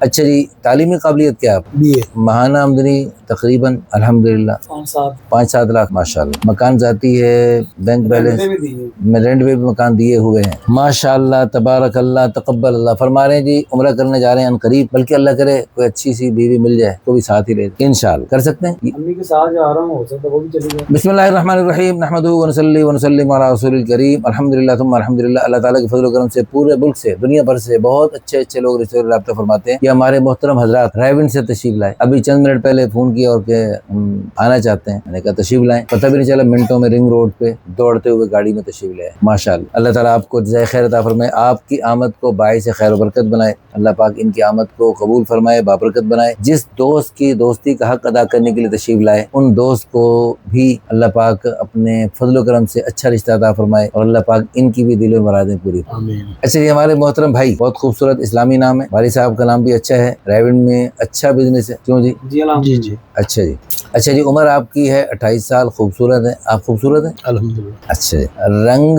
अच्छा जी, तालीमी काबिलियत क्या है आप? BA। माहाना आमदनी तकरीबन अल्हम्दुलिल्लाह 5-7 लाख माशाल्लाह। मकान जाती है, बैंक बैलेंस में रेंट पे भी मकान दिए हुए हैं माशाल्लाह तबारकल्लाह तकब्बल अल्लाह। फरमा रहे हैं जी उम्रा करने जा रहे हैं अनकरीब, बल्कि अल्लाह करे कोई अच्छी सी बीवी मिल जाए तो भी साथ ही ले इंशाअल्लाह कर सकते हैं। अम्मी के साथ जा रहा हूँ, हो सकता है वो भी चली जाए। बिस्मिल्लाहिर्रहमानिर्रहीम नहमदुहु व नसल्ली व नुसल्लिमु अला रसूलिल करीम अल्हम्दुलिल्लाह तुम्मा अल्हम्दुलिल्लाह। अल्लाह ताला के फजल व करम से पूरे मुल्क से दुनिया भर से बहुत अच्छे अच्छे लोग रिश्ते राब्ता फरमाते हैं कि हमारे मोहतरम हजरात रायविंड से तशरीफ लाए। अभी चंद मिनट पहले फोन किया और के आना चाहते हैं, मैंने कहा तशरीफ लाएं। पता भी नहीं चला, मिनटों में रिंग रोड पे दौड़ते हुए गाड़ी में तशरीफ लाए माशाअल्लाह। अल्लाह ताला आपको जज़ाए खैर अता फरमाए, आपकी आमद को बाइस खैर बरकत बनाए। अल्लाह पाक इनकी आमद को कबूल फरमाए, बाबरकत बनाए। जिस दोस्त की दोस्ती का हक अदा करने के लिए तशरीफ लाए उन दोस्त को भी अल्लाह पाक अपने फजल करम से अच्छा रिश्ता अता फरमाए और अल्लाह पाक इनकी भी दिल मुरादें पूरी। अच्छा ये हमारे मोहतरम भाई, बहुत खूबसूरत इस्लामी नाम है, वाली साहब का नाम भी अच्छा है, रायविंड में अच्छा बिजनेस है। क्यों जी? जी। अच्छा जी। अच्छा जी, उम्र आपकी है 28 साल, खूबसूरत है, आप खूबसूरत हैं अल्हम्दुलिल्लाह। अच्छा जी। रंग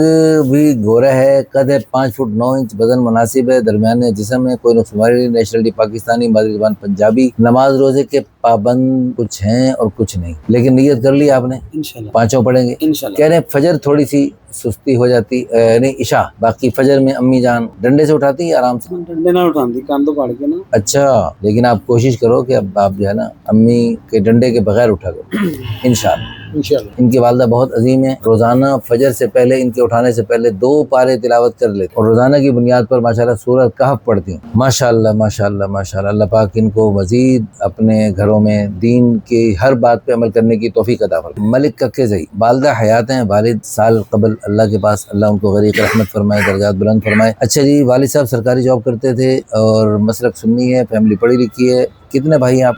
भी गोरा है, कद है 5 फुट 9 इंच, वजन मुनासिब है, दरमियाने जिस्म है, कोई नुक्समानी, नेशनलिटी पाकिस्तानी, मादरी ज़बान पंजाबी, नमाज रोजे के पाबंद कुछ हैं और कुछ नहीं, लेकिन नियत कर ली आपने इंशाल्लाह पांचों पढ़ेंगे इंशाल्लाह। कह रहे हैं फजर थोड़ी सी सुस्ती हो जाती नहीं ईशा, बाकी फजर में अम्मी जान डंडे से उठाती है आराम से? डंडे ना उठाती, कान तो फाड़ के ना। अच्छा, लेकिन आप कोशिश करो कि अब आप जो है ना अम्मी के डंडे के बगैर उठा करो इंशाल्लाह। इनकी वालदा बहुत अजीम है, रोजाना फजर से पहले इनके उठाने से पहले 2 पारे तिलावत कर लेते और रोजाना की बुनियाद पर माशाल्लाह सूरत कहफ पढ़ती हैं माशाल्लाह माशाल्लाह माशाल्लाह। अल्लाह पाक इनको मजीद अपने घरों में दीन की हर बात पे अमल करने की तौफीक अता फरमाए। मलिक कक्के ज़ई, वालदा हयात हैं, वालिद साल कबल अल्लाह के पास, अल्लाह उनको गरीक रहमत फरमाए, दर्जात बुलंद फरमाए। अच्छा जी, वालिद साहब सरकारी जॉब करते थे और मसलक सुन्नी है, फैमिली पढ़ी लिखी है। कितने भाई हैं आप?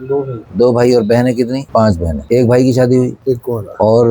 2 भाई और बहनें कितनी? 5 बहनें। एक भाई की शादी हुई एक और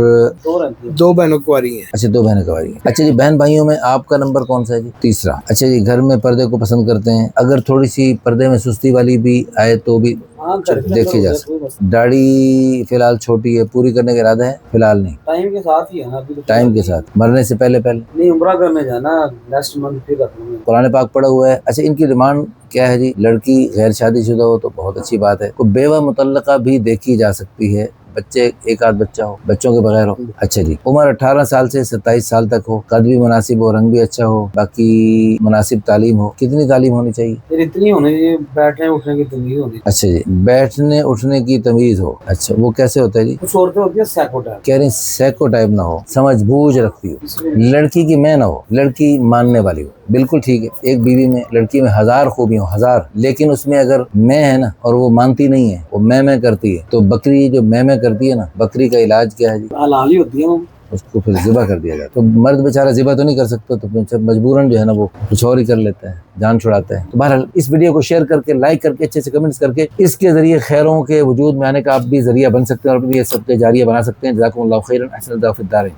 2 बहनों कुंवारी हैं। अच्छा 2 बहनें कुंवारी हैं। अच्छा जी, बहन भाइयों में आपका नंबर कौन सा है जी? तीसरा। अच्छा जी, घर में पर्दे को पसंद करते हैं, अगर थोड़ी सी पर्दे में सुस्ती वाली भी आए तो भी देखी जा सकती। दाढ़ी फिलहाल छोटी है, पूरी करने का इरादा है? फिलहाल नहीं, टाइम के साथ ही है ना अभी तो। टाइम के साथ, मरने से पहले नहीं, उम्रा करने जाना नेक्स्ट मंथ फिर रखूंगा। कुरान पाक पढ़ा हुआ है। अच्छा इनकी डिमांड क्या है जी? लड़की गैर शादीशुदा हो तो बहुत अच्छी बात है, तो बेवा मुतल्लका भी देखी जा सकती है, बच्चे एक आध बच्चा हो, बच्चों के बगैर हो। अच्छा जी, उम्र 18 साल से 27 साल तक हो, कद भी मुनासिब हो, रंग भी अच्छा हो, बाकी मुनासिब तालीम हो। कितनी तालीम होनी चाहिए? फिर इतनी होनी चाहिए, बैठने उठने की तमीज होनी। अच्छा जी, बैठने उठने की तमीज हो। अच्छा वो कैसे होता है जी? कुछ औरतें होती है सैको टाइप, कह रहे हैं सैको टाइप ना हो, समझ बूझ रखती हो, लड़की की मैं ना हो, लड़की मानने वाली हो। बिल्कुल ठीक है, एक बीवी में लड़की में 1000 खूबियां, 1000, लेकिन उसमें अगर मैं है ना और वो मानती नहीं है, वो मैं करती है, तो बकरी जो मैं करती है ना, बकरी का इलाज क्या है जी? हलाली होती है, उसको फिर ज़िबा कर दिया जाता है। तो मर्द बेचारा ज़िबा तो नहीं कर सकता, तो फिर मजबूरन जो है ना वो कुछ और ही कर लेता है, जान छुड़ाता है। तो बहरहाल इस वीडियो को शेयर करके, लाइक करके, अच्छे से कमेंट्स करके, इसके जरिए खैरों के वजूद में आने का आप भी जरिया बन सकते हैं और अपनी ये सबके जारिया बना सकते हैं। जज़ाकुमुल्लाहु खैरन, अहसन दाफ़िद दारें।